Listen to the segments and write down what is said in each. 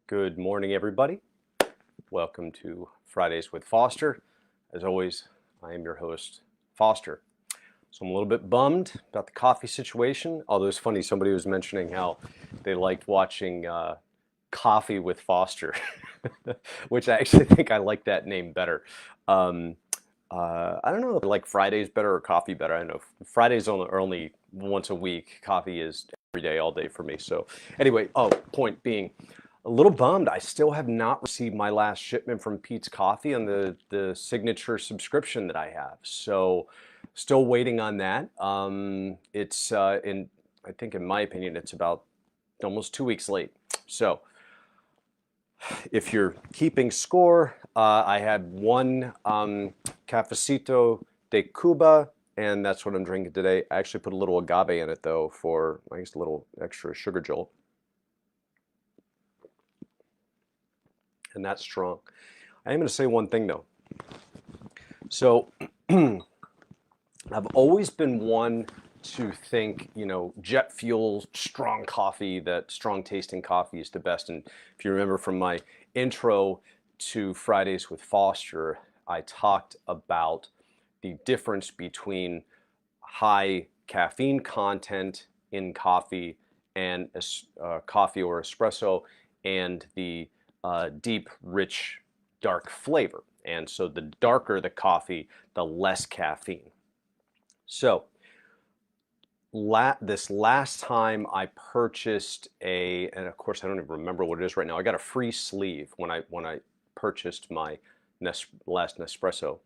Good morning, everybody. Welcome to Fridays with Foster. As always, I am your host, Foster. So I'm a little bit bummed about the coffee situation, although it's funny, somebody was mentioning how they liked watching Coffee with Foster, which I actually think I like that name better. Um, I don't know if I like Fridays better or coffee better. I don't know. Fridays are only once a week. Coffee is every day, all day for me. So anyway, point being, a little bummed. I still have not received my last shipment from Pete's Coffee on the signature subscription that I have. So still waiting on that. It's I think in my opinion, it's about almost 2 weeks late. So if you're keeping score, I had one Cafecito de Cuba, and that's what I'm drinking today. I actually put a little agave in it though for, I guess, a little extra sugar jolt. And that's strong. I am going to say one thing though. So I've always been one to think, jet fuel, strong coffee, that strong tasting coffee is the best. And if you remember from my intro to Fridays with Foster, I talked about the difference between high caffeine content in coffee and coffee or espresso, and the deep, rich, dark flavor. And so the darker the coffee, the less caffeine. So this last time I purchased and of course I don't even remember what it is right now. I got a free sleeve when I purchased my last Nespresso,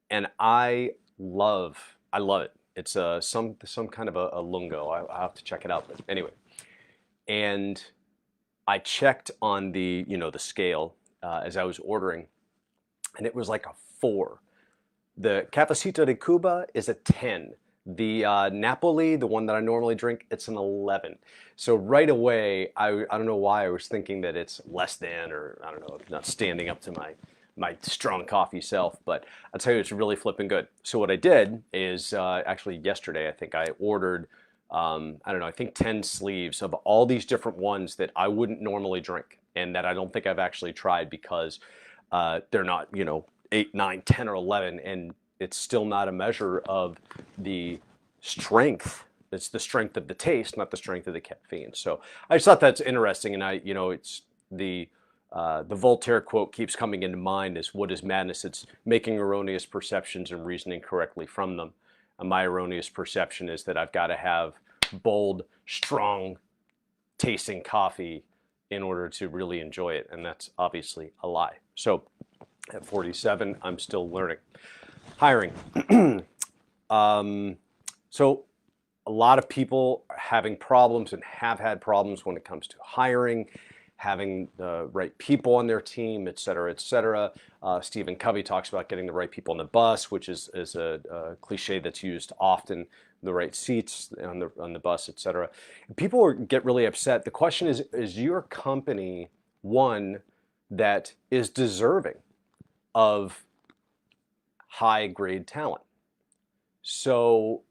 and I love it. It's some kind of a lungo. I'll have to check it out. But anyway, and I checked on the scale as I was ordering, and it was like a 4. The Cafecito de Cuba is a 10. The Napoli, the one that I normally drink, it's an 11. So right away, I don't know why I was thinking that it's less than, or I don't know, not standing up to my strong coffee self, but I'll tell you, it's really flipping good. So what I did is actually yesterday, I think I ordered, I don't know, I think 10 sleeves of all these different ones that I wouldn't normally drink and that I don't think I've actually tried, because they're not, 8, 9, 10, or 11, and it's still not a measure of the strength. It's the strength of the taste, not the strength of the caffeine. So I just thought that's interesting, and it's the Voltaire quote keeps coming into mind: is what is madness? It's making erroneous perceptions and reasoning correctly from them. And my erroneous perception is that I've got to have bold, strong tasting coffee in order to really enjoy it, and that's obviously a lie. So at 47, I'm still learning. Hiring. So a lot of people are having problems and have had problems when it comes to hiring, having the right people on their team, et cetera, et cetera. Stephen Covey talks about getting the right people on the bus, which is a cliche that's used often. The right seats on the bus, et cetera. People get really upset. The question is your company one that is deserving of high grade talent? So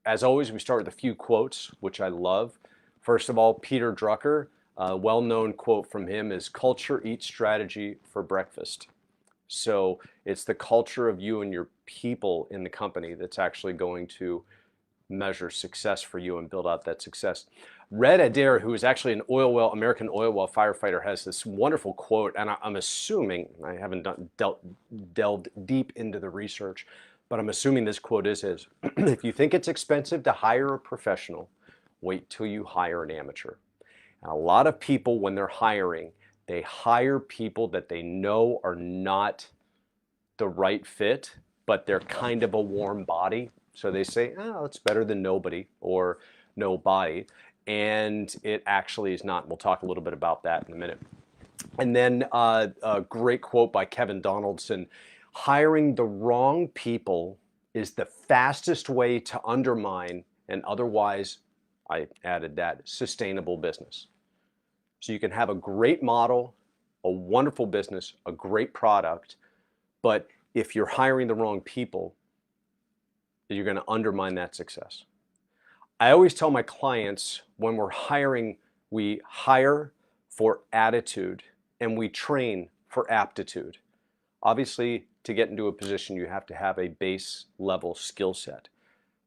as always, we start with a few quotes, which I love. First of all, Peter Drucker, a well-known quote from him is, "Culture eats strategy for breakfast." So it's the culture of you and your people in the company that's actually going to measure success for you and build out that success. Red Adair, who is actually an American oil well firefighter, has this wonderful quote, and I'm assuming, I haven't delved deep into the research, but I'm assuming this quote is his. If you think it's expensive to hire a professional, wait till you hire an amateur. And a lot of people, when they're hiring, they hire people that they know are not the right fit, but they're kind of a warm body. So they say, oh, it's better than nobody or nobody. And it actually is not. We'll talk a little bit about that in a minute. And then a great quote by Kevin Donaldson: hiring the wrong people is the fastest way to undermine an otherwise, I added that, sustainable business. So you can have a great model, a wonderful business, a great product, but if you're hiring the wrong people, you're going to undermine that success. I always tell my clients, when we're hiring, we hire for attitude and we train for aptitude. Obviously, to get into a position, you have to have a base level skill set.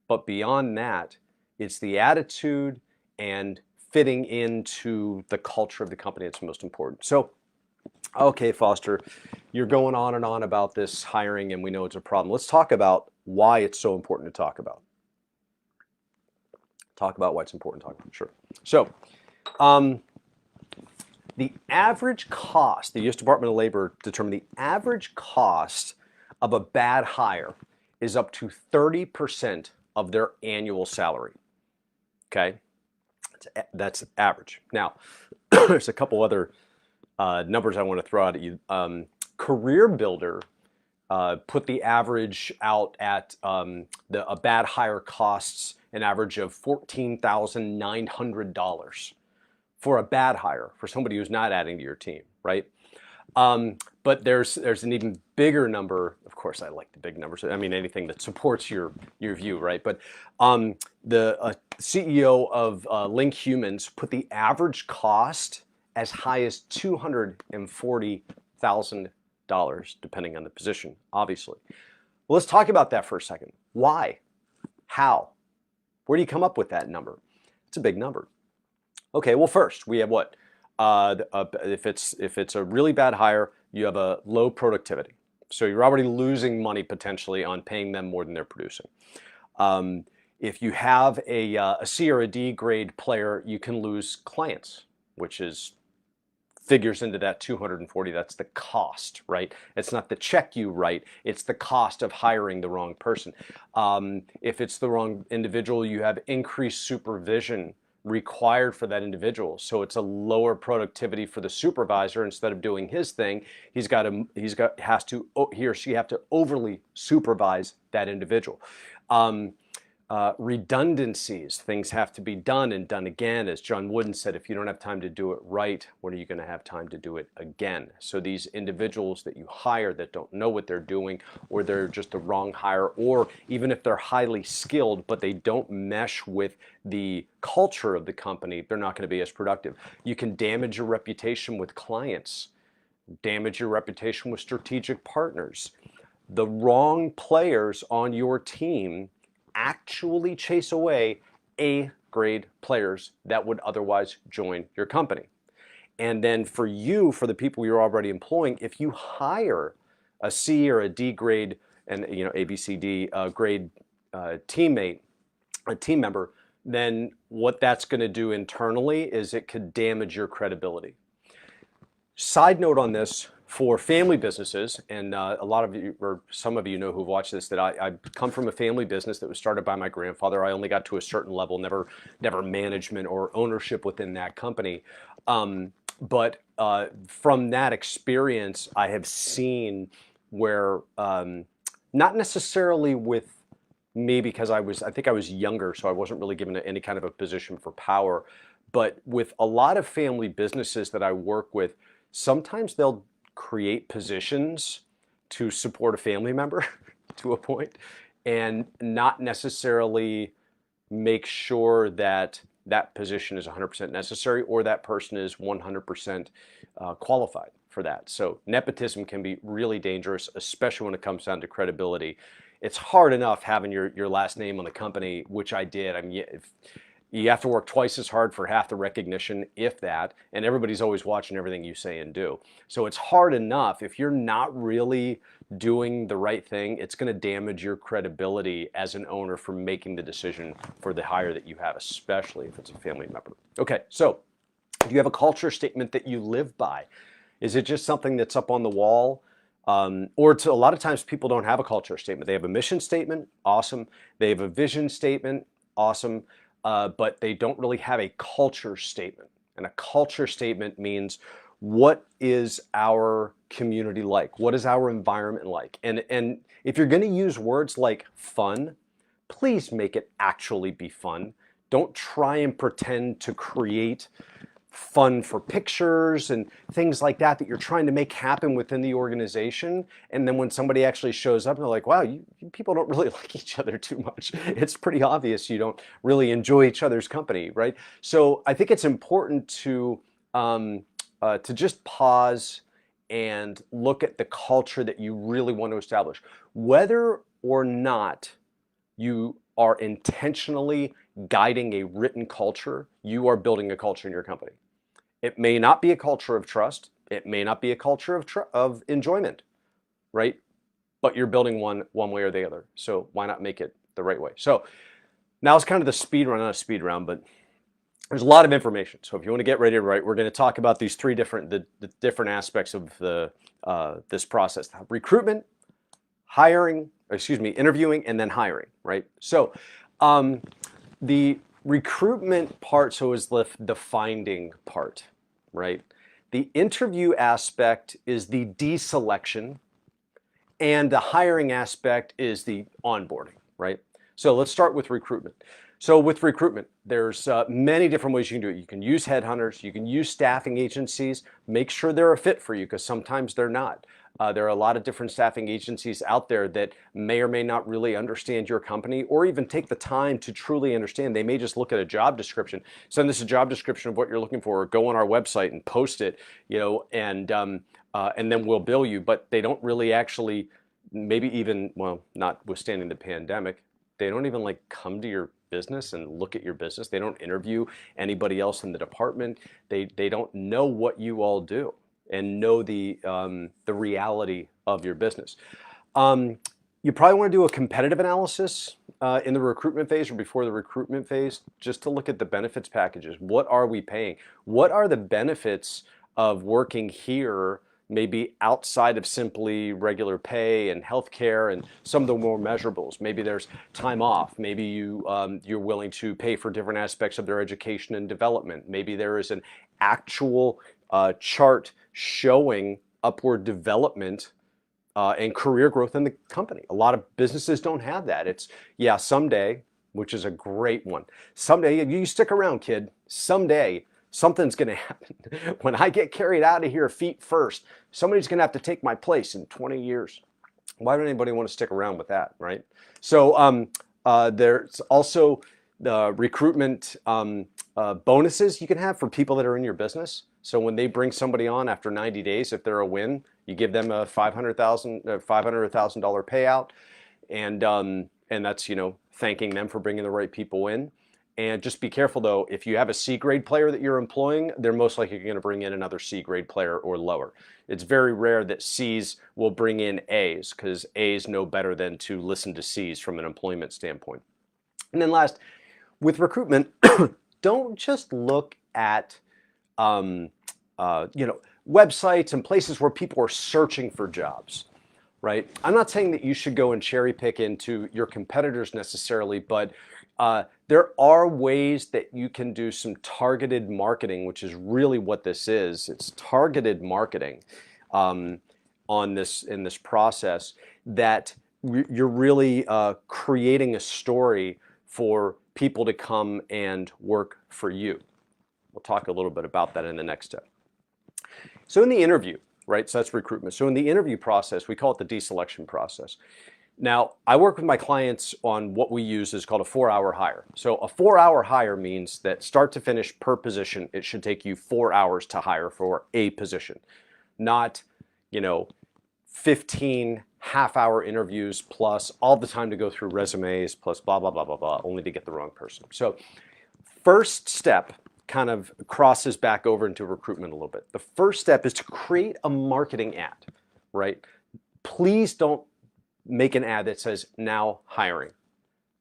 But beyond that, it's the attitude and fitting into the culture of the company that's most important. So, okay, Foster, you're going on and on about this hiring, and we know it's a problem. Let's talk about why it's so important to talk about. Talk about why it's important to talk about. Sure. So, the average cost, the U.S. Department of Labor determined the average cost of a bad hire is up to 30% of their annual salary. Okay, that's average. Now, there's a couple other numbers I want to throw out at you. Career Builder put the average out at a bad hire costs an average of $14,900 for a bad hire, for somebody who's not adding to your team, right? But there's an even bigger number. Of course, I like the big numbers. I mean, anything that supports your view, right? But the CEO of Link Humans put the average cost as high as $240,000, depending on the position, obviously. Well, let's talk about that for a second. Why? How? Where do you come up with that number? It's a big number. Okay, well, first we have what? If it's a really bad hire, you have a low productivity. So you're already losing money potentially on paying them more than they're producing. If you have a C or a D grade player, you can lose clients, which figures into that 240. That's the cost, right? It's not the check you write, it's the cost of hiring the wrong person. If it's the wrong individual, you have increased supervision required for that individual. So it's a lower productivity for the supervisor. Instead of doing his thing, he or she have to overly supervise that individual. Redundancies, things have to be done and done again. As John Wooden said, if you don't have time to do it right, when are you going to have time to do it again? So these individuals that you hire that don't know what they're doing, or they're just the wrong hire, or even if they're highly skilled, but they don't mesh with the culture of the company, they're not going to be as productive. You can damage your reputation with clients, damage your reputation with strategic partners. The wrong players on your team actually chase away A-grade players that would otherwise join your company. And then for the people you're already employing, if you hire a C or a D grade and A, B, C, D grade teammate, a team member, then what that's going to do internally is it could damage your credibility. Side note on this, for family businesses, and a lot of you, or some of you know who've watched this, that I come from a family business that was started by my grandfather. I only got to a certain level, never management or ownership within that company. But from that experience, I have seen where, not necessarily with me, because I think I was younger, so I wasn't really given any kind of a position for power, but with a lot of family businesses that I work with, sometimes they'll create positions to support a family member to a point, and not necessarily make sure that that position is 100% necessary or that person is 100% qualified for that. So nepotism can be really dangerous, especially when it comes down to credibility. It's hard enough having your last name on the company, which I did. I mean, you have to work twice as hard for half the recognition, if that, and everybody's always watching everything you say and do. So it's hard enough. If you're not really doing the right thing, it's going to damage your credibility as an owner for making the decision for the hire that you have, especially if it's a family member. Okay, so do you have a culture statement that you live by? Is it just something that's up on the wall? Or a lot of times people don't have a culture statement. They have a mission statement, awesome. They have a vision statement, awesome. But they don't really have a culture statement. And a culture statement means, what is our community like? What is our environment like? And if you're going to use words like fun, please make it actually be fun. Don't try and pretend to create fun for pictures and things like that you're trying to make happen within the organization. And then when somebody actually shows up, they're like, wow, you people don't really like each other too much. It's pretty obvious you don't really enjoy each other's company, right? So I think it's important to to just pause and look at the culture that you really want to establish. Whether or not you are intentionally guiding a written culture, you are building a culture in your company. It may not be a culture of trust. It may not be a culture of enjoyment, right? But you're building one way or the other. So why not make it the right way? So now it's kind of the speed run, not a speed round, but there's a lot of information. So if you want to get ready to write, we're going to talk about these three the different aspects of this process: recruitment, hiring, interviewing, and then hiring, right? So the recruitment part, so is the finding part, right? The interview aspect is the deselection, and the hiring aspect is the onboarding, right? So let's start with recruitment. So with recruitment, there's many different ways you can do it. You can use headhunters, you can use staffing agencies. Make sure they're a fit for you, because sometimes they're not. There are a lot of different staffing agencies out there that may or may not really understand your company, or even take the time to truly understand. They may just look at a job description, send us a job description of what you're looking for, or go on our website and post it, and then we'll bill you. But they don't really actually, maybe even, well, notwithstanding the pandemic, they don't even like come to your business and look at your business. They don't interview anybody else in the department. They don't know what you all do and know the reality of your business. You probably want to do a competitive analysis in the recruitment phase or before the recruitment phase, just to look at the benefits packages. What are we paying? What are the benefits of working here, maybe outside of simply regular pay and healthcare and some of the more measurables? Maybe there's time off. Maybe you're willing to pay for different aspects of their education and development. Maybe there is an actual chart showing upward development and career growth in the company. A lot of businesses don't have that. It's, yeah, someday, which is a great one. Someday, you stick around, kid. Someday, something's going to happen. When I get carried out of here feet first, somebody's going to have to take my place in 20 years. Why would anybody want to stick around with that, right? So there's also the recruitment bonuses you can have for people that are in your business. So when they bring somebody on after 90 days, if they're a win, you give them a $500,000 payout, and that's, thanking them for bringing the right people in. And just be careful though, if you have a C grade player that you're employing, they're most likely going to bring in another C grade player or lower. It's very rare that C's will bring in A's, because A's know better than to listen to C's from an employment standpoint. And then last, with recruitment, don't just look at websites and places where people are searching for jobs, right? I'm not saying that you should go and cherry pick into your competitors necessarily, but there are ways that you can do some targeted marketing, which is really what this is. It's targeted marketing in this process, that you're really creating a story for people to come and work for you. We'll talk a little bit about that in the next step. So in the interview, right? So that's recruitment. So in the interview process, we call it the deselection process. Now, I work with my clients on what we use is called a 4-hour hire. So a 4-hour hire means that start to finish per position, it should take you 4 hours to hire for a position, not 15 half-hour interviews plus all the time to go through resumes plus blah, blah, blah, blah, blah, only to get the wrong person. So first step kind of crosses back over into recruitment a little bit. The first step is to create a marketing ad, right? Please don't make an ad that says now hiring.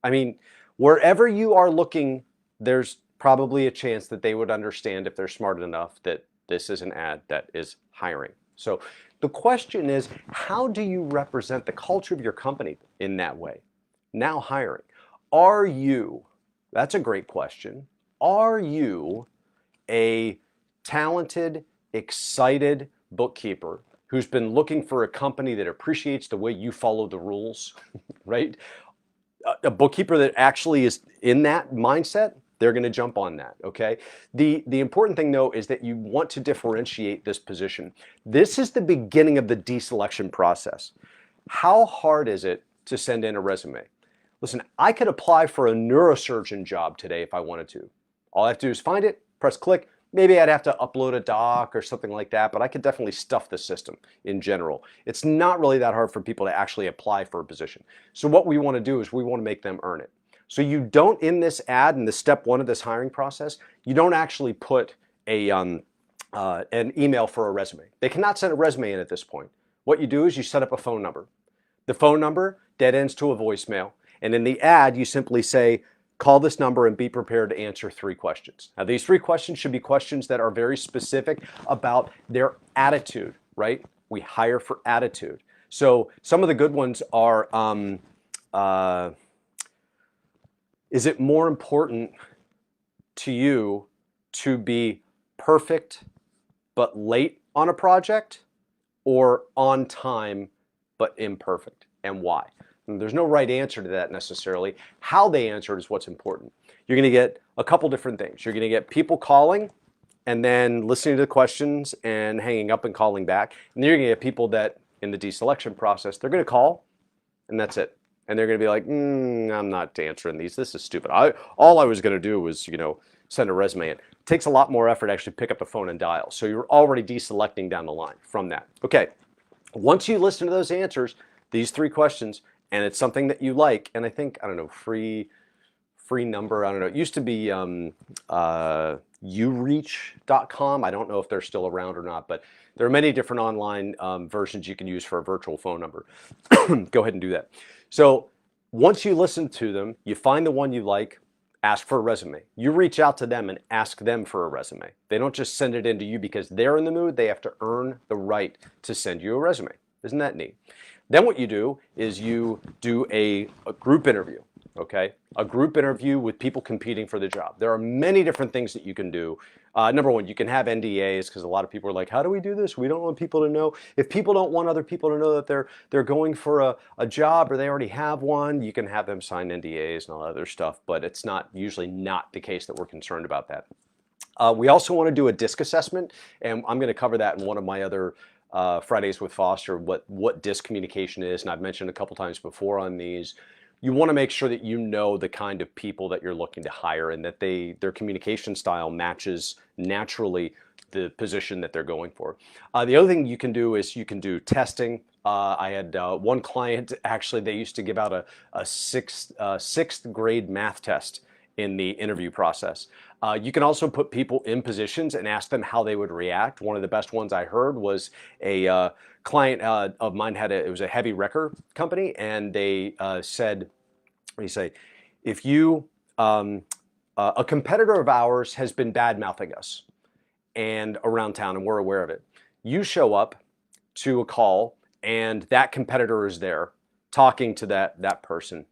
I mean, wherever you are looking, there's probably a chance that they would understand, if they're smart enough, that this is an ad that is hiring. So the question is, how do you represent the culture of your company in that way? Now hiring. Are you, that's a great question, are you a talented, excited bookkeeper who's been looking for a company that appreciates the way you follow the rules, right? A bookkeeper that actually is in that mindset, they're going to jump on that, okay? The important thing though is that you want to differentiate this position. This is the beginning of the deselection process. How hard is it to send in a resume? Listen, I could apply for a neurosurgeon job today if I wanted to. All I have to do is find it, press click, Maybe I'd have to upload a doc or something like that, but I could definitely stuff the system in general. It's not really that hard for people to actually apply for a position. So what we want to do is we want to make them earn it. So you don't, in this ad, in the step one of this hiring process, you don't actually put an email for a resume. They cannot send a resume in at this point. What you do is you set up a phone number. The phone number dead ends to a voicemail. And in the ad, you simply say, call this number and be prepared to answer 3 questions. Now, these 3 questions should be questions that are very specific about their attitude, right? We hire for attitude. So some of the good ones are, is it more important to you to be perfect but late on a project, or on time but imperfect, and why? And there's no right answer to that necessarily. How they answer it is what's important. You're going to get a couple different things. You're going to get people calling and then listening to the questions and hanging up and calling back. And then you're going to get people that in the deselection process, they're going to call and that's it. And they're going to be like, I'm not answering these. This is stupid. All I was going to do was, send a resume in. It takes a lot more effort to actually pick up the phone and dial. So you're already deselecting down the line from that. Okay, once you listen to those answers, these 3 questions, and it's something that you like, and I think, I don't know, free number, I don't know. It used to be ureach.com. I don't know if they're still around or not, but there are many different online versions you can use for a virtual phone number. Go ahead and do that. So once you listen to them, you find the one you like, ask for a resume. You reach out to them and ask them for a resume. They don't just send it in to you because they're in the mood. They have to earn the right to send you a resume. Isn't that neat? Then what you do is you do a group interview, okay? A group interview with people competing for the job. There are many different things that you can do. Number one, you can have NDAs because a lot of people are like, how do we do this? We don't want people to know. If people don't want other people to know that they're going for a job or they already have one, you can have them sign NDAs and all that other stuff, but it's usually not the case that we're concerned about that. We also want to do a DISC assessment, and I'm going to cover that in one of my other Fridays with Foster, what DISC communication is, and I've mentioned a couple times before on these. You want to make sure that you know the kind of people that you're looking to hire and that their communication style matches naturally the position that they're going for. The other thing you can do is you can do testing. I had one client, actually, they used to give out a sixth grade math test in the interview process. You can also put people in positions and ask them how they would react. One of the best ones I heard was a client of mine it was a heavy wrecker company, and they said, what do you say, if you, a competitor of ours has been bad-mouthing us and around town, and we're aware of it. You show up to a call and that competitor is there talking to that person.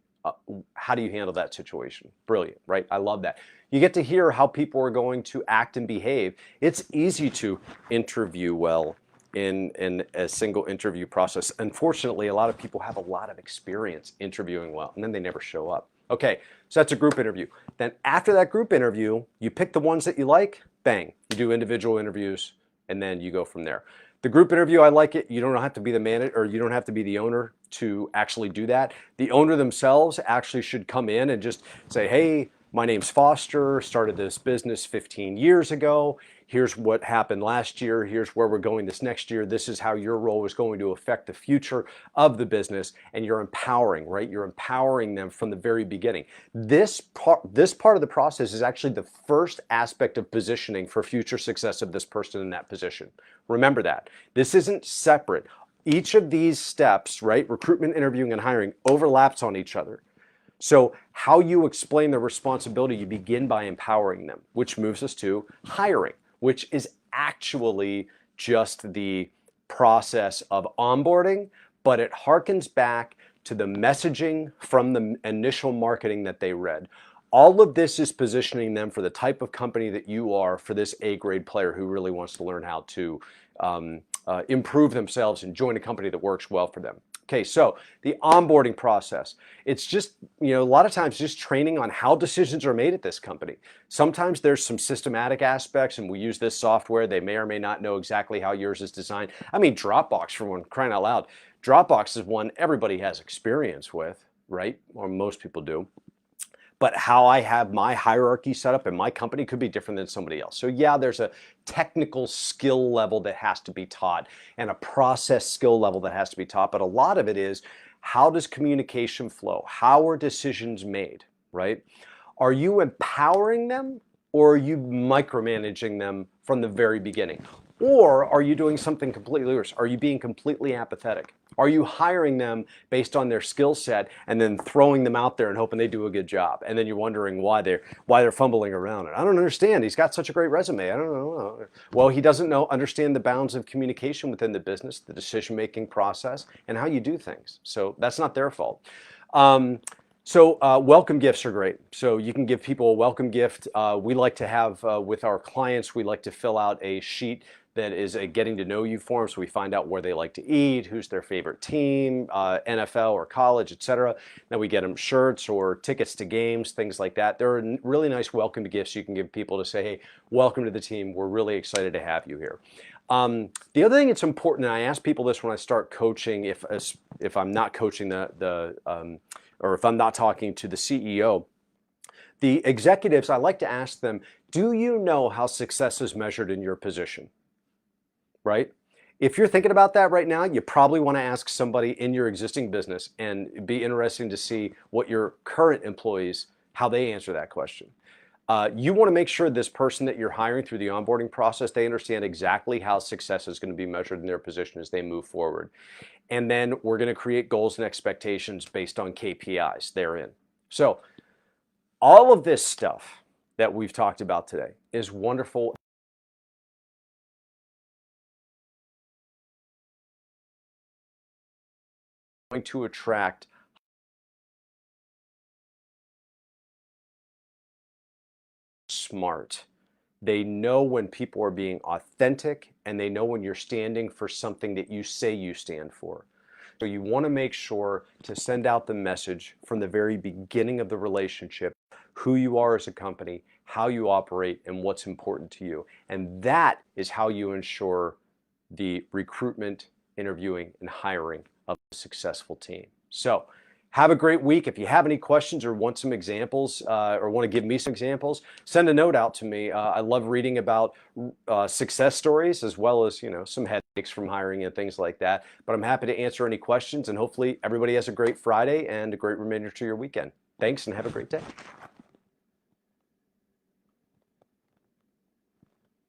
How do you handle that situation? Brilliant, right? I love that. You get to hear how people are going to act and behave. It's easy to interview well in a single interview process. Unfortunately, a lot of people have a lot of experience interviewing well, and then they never show up. Okay, so that's a group interview. Then after that group interview, you pick the ones that you like, bang, you do individual interviews, and then you go from there. The group interview, I like it. You don't have to be the manager, or you don't have to be the owner to actually do that. The owner themselves actually should come in and just say, hey, my name's Foster, started this business 15 years ago. Here's what happened last year. Here's where we're going this next year. This is how your role is going to affect the future of the business. And you're empowering, right? You're empowering them from the very beginning. This part of the process is actually the first aspect of positioning for future success of this person in that position. Remember that. This isn't separate. Each of these steps, right? Recruitment, interviewing, and hiring overlaps on each other. So how you explain the responsibility, you begin by empowering them, which moves us to hiring, which is actually just the process of onboarding, but it harkens back to the messaging from the initial marketing that they read. All of this is positioning them for the type of company that you are for this A-grade player who really wants to learn how to improve themselves and join a company that works well for them. Okay, so the onboarding process, it's just, a lot of times just training on how decisions are made at this company. Sometimes there's some systematic aspects, and we use this software. They may or may not know exactly how yours is designed. I mean, Dropbox, for one, crying out loud. Dropbox is one everybody has experience with, right? Or most people do. but how I have my hierarchy set up in my company could be different than somebody else. So yeah, there's a technical skill level that has to be taught and a process skill level that has to be taught, but a lot of it is, how does communication flow? How are decisions made, right? Are you empowering them, or are you micromanaging them from the very beginning? Or are you doing something completely worse? Are you being completely apathetic? Are you hiring them based on their skill set and then throwing them out there and hoping they do a good job? And then you're wondering why they're fumbling around. And I don't understand. He's got such a great resume. I don't know. Well, he doesn't understand the bounds of communication within the business, the decision-making process, and how you do things. So that's not their fault. Welcome gifts are great. So you can give people a welcome gift. We like to have, with our clients, we like to fill out a sheet that is a getting to know you form. So we find out where they like to eat, who's their favorite team, NFL or college, etc. Then we get them shirts or tickets to games, things like that. There are really nice welcome gifts you can give people to say, hey, welcome to the team. We're really excited to have you here. The other thing that's important, and I ask people this when I start coaching, if I'm not coaching or if I'm not talking to the CEO, the executives, I like to ask them, do you know how success is measured in your position? Right? If you're thinking about that right now, you probably want to ask somebody in your existing business, and it'd be interesting to see what your current employees, how they answer that question. You want to make sure this person that you're hiring through the onboarding process, they understand exactly how success is going to be measured in their position as they move forward. And then we're going to create goals and expectations based on KPIs therein. So all of this stuff that we've talked about today is wonderful. Going to attract smart. They know when people are being authentic, and they know when you're standing for something that you say you stand for. So you want to make sure to send out the message from the very beginning of the relationship, who you are as a company, how you operate, and what's important to you. And that is how you ensure the recruitment, interviewing, and hiring of a successful team. So have a great week. If you have any questions or want some examples or want to give me some examples, send a note out to me. I love reading about success stories, as well as, some headaches from hiring and things like that. But I'm happy to answer any questions, and hopefully everybody has a great Friday and a great remainder to your weekend. Thanks, and have a great day.